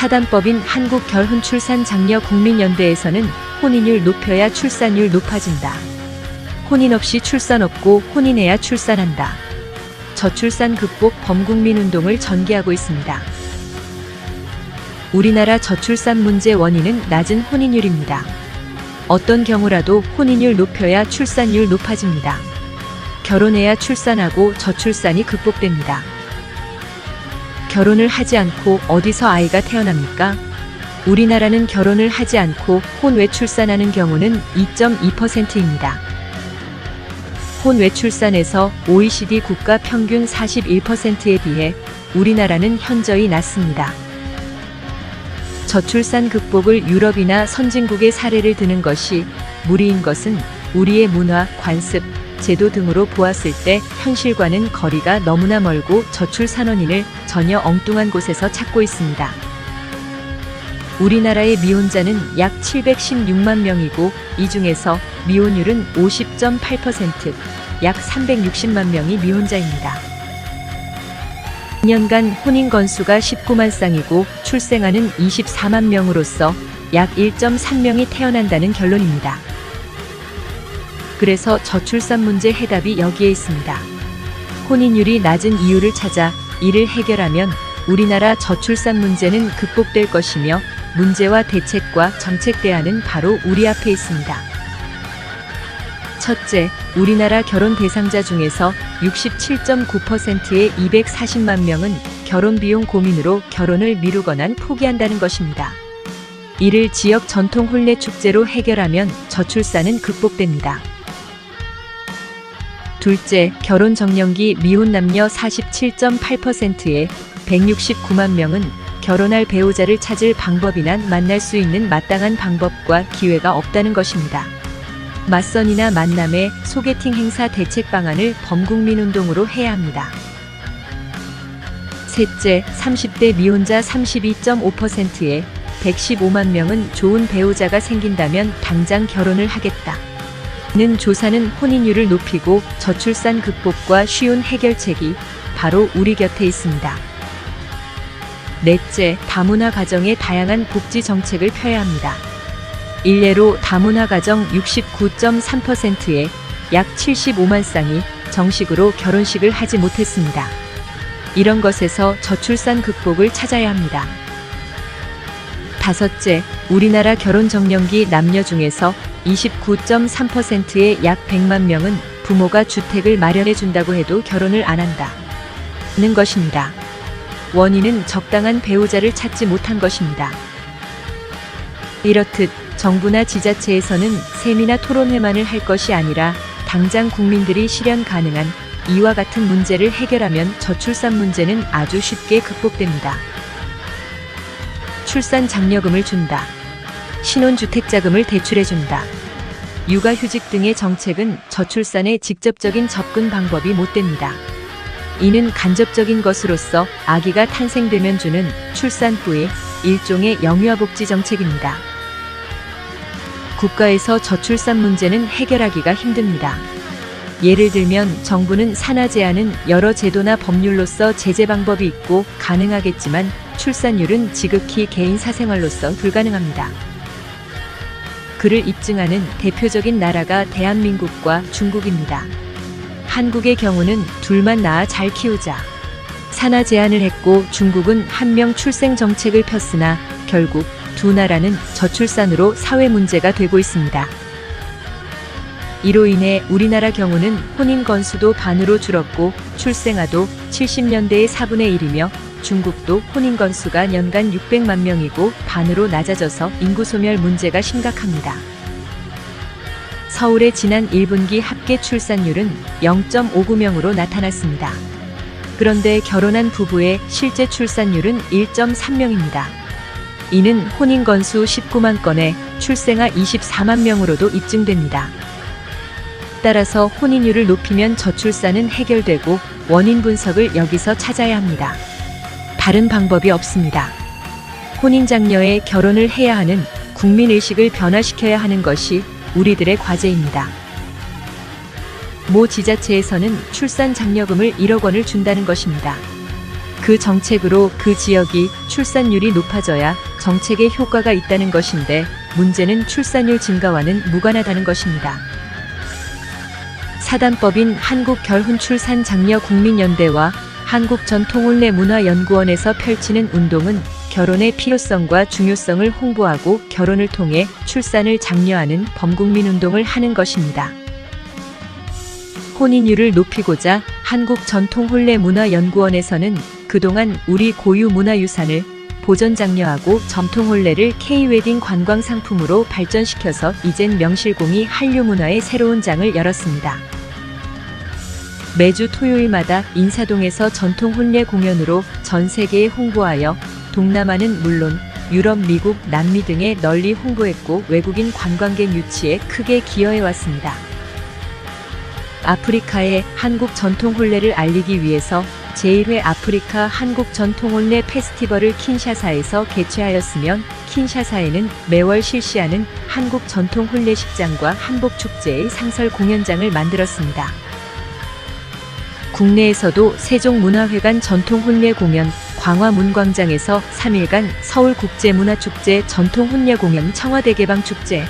사단법인 한국결혼출산장려국민연대에서는 혼인율 높여야 출산율 높아진다. 혼인 없이 출산 없고 혼인해야 출산한다. 저출산 극복 범국민 운동을 전개하고 있습니다. 우리나라 저출산 문제 원인은 낮은 혼인율입니다. 어떤 경우라도 혼인율 높여야 출산율 높아집니다. 결혼해야 출산하고 저출산이 극복됩니다. 결혼을 하지 않고 어디서 아이가 태어납니까? 우리나라는 결혼을 하지 않고 혼외 출산하는 경우는 2.2%입니다. 혼외 출산에서 OECD 국가 평균 41%에 비해 우리나라는 현저히 낮습니다. 저출산 극복을 유럽이나 선진국의 사례를 드는 것이 무리인 것은 우리의 문화, 관습, 제도 등으로 보았을 때 현실과는 거리가 너무나 멀고 저출산 원인을 전혀 엉뚱한 곳에서 찾고 있습니다. 우리나라의 미혼자는 약 716만 명이고 이 중에서 미혼율은 50.8%, 약 360만 명이 미혼자입니다. 2년간 혼인 건수가 19만 쌍이고 출생아는 24만 명으로서 약 1.3명이 태어난다는 결론입니다. 그래서 저출산 문제 해답이 여기에 있습니다. 혼인율이 낮은 이유를 찾아 이를 해결하면 우리나라 저출산 문제는 극복될 것이며 문제와 대책과 정책 대안은 바로 우리 앞에 있습니다. 첫째, 우리나라 결혼 대상자 중에서 67.9%의 240만 명은 결혼 비용 고민으로 결혼을 미루거나 포기한다는 것입니다. 이를 지역 전통 혼례 축제로 해결하면 저출산은 극복됩니다. 둘째, 결혼 정년기 미혼 남녀 47.8%의 169만 명은 결혼할 배우자를 찾을 방법이나 만날 수 있는 마땅한 방법과 기회가 없다는 것입니다. 맞선이나 만남의 소개팅 행사 대책 방안을 범국민 운동으로 해야 합니다. 셋째, 30대 미혼자 32.5%의 115만 명은 좋은 배우자가 생긴다면 당장 결혼을 하겠다. 는 조사는 혼인율을 높이고 저출산 극복과 쉬운 해결책이 바로 우리 곁에 있습니다. 넷째, 다문화 가정의 다양한 복지 정책을 펴야 합니다. 일례로 다문화 가정 69.3%의 약 75만 쌍이 정식으로 결혼식을 하지 못했습니다. 이런 것에서 저출산 극복을 찾아야 합니다. 다섯째, 우리나라 결혼 정년기 남녀 중에서 29.3%의 약 100만 명은 부모가 주택을 마련해 준다고 해도 결혼을 안 한다는 것입니다. 원인은 적당한 배우자를 찾지 못한 것입니다. 이렇듯 정부나 지자체에서는 세미나 토론회만을 할 것이 아니라 당장 국민들이 실현 가능한 이와 같은 문제를 해결하면 저출산 문제는 아주 쉽게 극복됩니다. 출산 장려금을 준다. 신혼주택자금을 대출해준다. 육아휴직 등의 정책은 저출산에 직접적인 접근 방법이 못 됩니다. 이는 간접적인 것으로서 아기가 탄생되면 주는 출산 후의 일종의 영유아복지 정책입니다. 국가에서 저출산 문제는 해결하기가 힘듭니다. 예를 들면 정부는 산하제한은 여러 제도나 법률로서 제재 방법이 있고 가능하겠지만 출산율은 지극히 개인 사생활로서 불가능합니다. 그를 입증하는 대표적인 나라가 대한민국과 중국입니다. 한국의 경우는 둘만 낳아 잘 키우자 산하 제한을 했고 중국은 한 명 출생 정책을 폈으나 결국 두 나라는 저출산으로 사회 문제가 되고 있습니다. 이로 인해 우리나라 경우는 혼인 건수도 반으로 줄었고 출생아도 70년대의 4분의 1이며 중국도 혼인 건수가 년간 600만 명이고 반으로 낮아져서 인구 소멸 문제가 심각합니다. 서울의 지난 1분기 합계 출산율은 0.59명으로 나타났습니다. 그런데 결혼한 부부의 실제 출산율은 1.3명입니다. 이는 혼인 건수 19만 건에 출생아 24만 명으로도 입증됩니다. 따라서 혼인율을 높이면 저출산은 해결되고 원인 분석을 여기서 찾아야 합니다. 다른 방법이 없습니다. 혼인장려에 결혼을 해야 하는 국민의식을 변화시켜야 하는 것이 우리들의 과제입니다. 모 지자체에서는 출산장려금을 1억 원을 준다는 것입니다. 그 정책으로 그 지역이 출산율이 높아져야 정책에 효과가 있다는 것인데 문제는 출산율 증가와는 무관하다는 것입니다. 사단법인 한국결혼출산장려국민연대와 한국전통혼례문화연구원에서 펼치는 운동은 결혼의 필요성과 중요성을 홍보하고 결혼을 통해 출산을 장려하는 범국민운동을 하는 것입니다. 혼인율을 높이고자 한국전통혼례문화연구원에서는 그동안 우리 고유 문화유산을 보존 장려하고 전통혼례를 K-웨딩 관광상품으로 발전시켜서 이젠 명실공히 한류문화의 새로운 장을 열었습니다. 매주 토요일마다 인사동에서 전통혼례 공연으로 전 세계에 홍보하여 동남아는 물론 유럽, 미국, 남미 등에 널리 홍보했고 외국인 관광객 유치에 크게 기여해왔습니다. 아프리카의 한국 전통혼례를 알리기 위해서 제1회 아프리카 한국 전통혼례 페스티벌을 킨샤사에서 개최하였으며 킨샤사에는 매월 실시하는 한국 전통혼례식장과 한복축제의 상설 공연장을 만들었습니다. 국내에서도 세종문화회관 전통혼례 공연, 광화문광장에서 3일간 서울국제문화축제 전통혼례 공연, 청와대개방축제,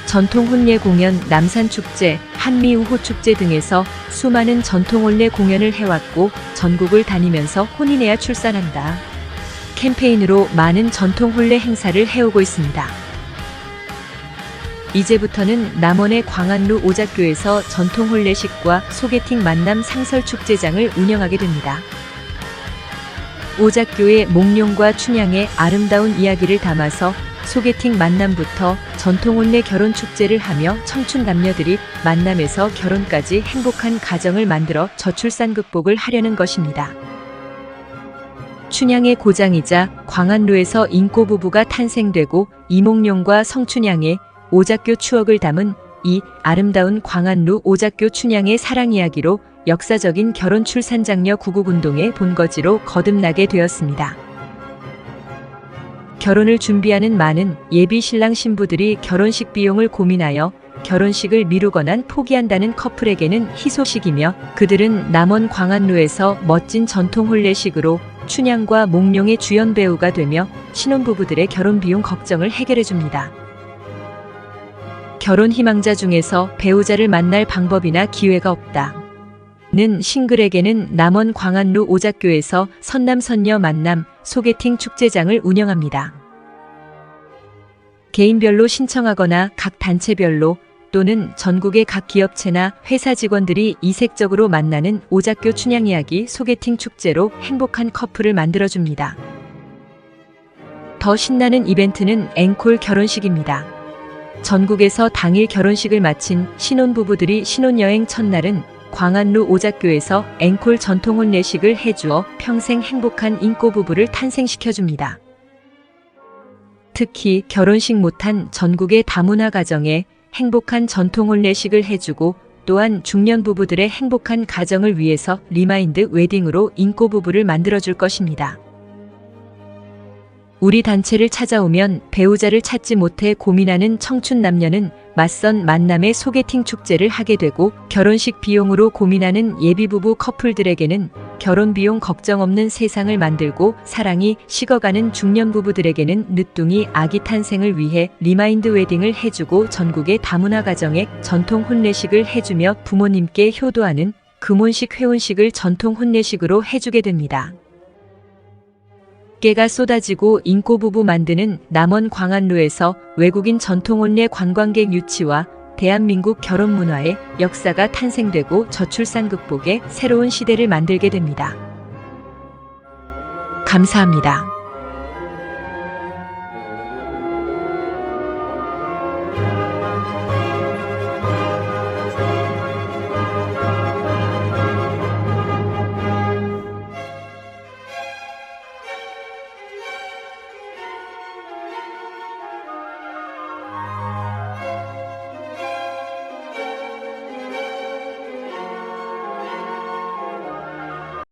전통혼례 공연, 남산축제, 한미우호축제 등에서 수많은 전통혼례 공연을 해왔고 전국을 다니면서 혼인해야 출산한다 캠페인으로 많은 전통혼례 행사를 해오고 있습니다. 이제부터는 남원의 광안루 오작교에서 전통혼례식과 소개팅 만남 상설축제장을 운영하게 됩니다. 오작교의 몽룡과 춘향의 아름다운 이야기를 담아서 소개팅 만남부터 전통혼례 결혼축제를 하며 청춘 남녀들이 만남에서 결혼까지 행복한 가정을 만들어 저출산 극복을 하려는 것입니다. 춘향의 고장이자 광안루에서 인꼬부부가 탄생되고 이몽룡과 성춘향의 오작교 추억을 담은 이 아름다운 광안루 오작교 춘향의 사랑 이야기로 역사적인 결혼 출산 장려 구국운동의 본거지로 거듭나게 되었습니다. 결혼을 준비하는 많은 예비 신랑 신부들이 결혼식 비용을 고민하여 결혼식을 미루거나 포기한다는 커플에게는 희소식이며 그들은 남원 광안루에서 멋진 전통혼례식으로 춘향과 몽룡의 주연 배우가 되며 신혼부부들의 결혼 비용 걱정을 해결해줍니다. 결혼 희망자 중에서 배우자를 만날 방법이나 기회가 없다 는 싱글에게는 남원 광안루 오작교에서 선남선녀 만남 소개팅 축제장을 운영합니다. 개인별로 신청하거나 각 단체별로 또는 전국의 각 기업체나 회사 직원들이 이색적으로 만나는 오작교 춘향 이야기 소개팅 축제로 행복한 커플을 만들어줍니다. 더 신나는 이벤트는 앵콜 결혼식입니다. 전국에서 당일 결혼식을 마친 신혼부부들이 신혼여행 첫날은 광안루 오작교에서 앵콜 전통혼례식을 해주어 평생 행복한 인꼬부부를 탄생시켜줍니다. 특히 결혼식 못한 전국의 다문화 가정에 행복한 전통혼례식을 해주고 또한 중년 부부들의 행복한 가정을 위해서 리마인드 웨딩으로 인꼬부부를 만들어줄 것입니다. 우리 단체를 찾아오면 배우자를 찾지 못해 고민하는 청춘 남녀는 맞선 만남의 소개팅 축제를 하게 되고 결혼식 비용으로 고민하는 예비부부 커플들에게는 결혼 비용 걱정 없는 세상을 만들고 사랑이 식어가는 중년 부부들에게는 늦둥이 아기 탄생을 위해 리마인드 웨딩을 해주고 전국의 다문화 가정에 전통 혼례식을 해주며 부모님께 효도하는 금혼식 회혼식을 전통 혼례식으로 해주게 됩니다. 깨가 쏟아지고 인꼬부부 만드는 남원 광안루에서 외국인 전통혼례 관광객 유치와 대한민국 결혼 문화의 역사가 탄생되고 저출산 극복의 새로운 시대를 만들게 됩니다. 감사합니다.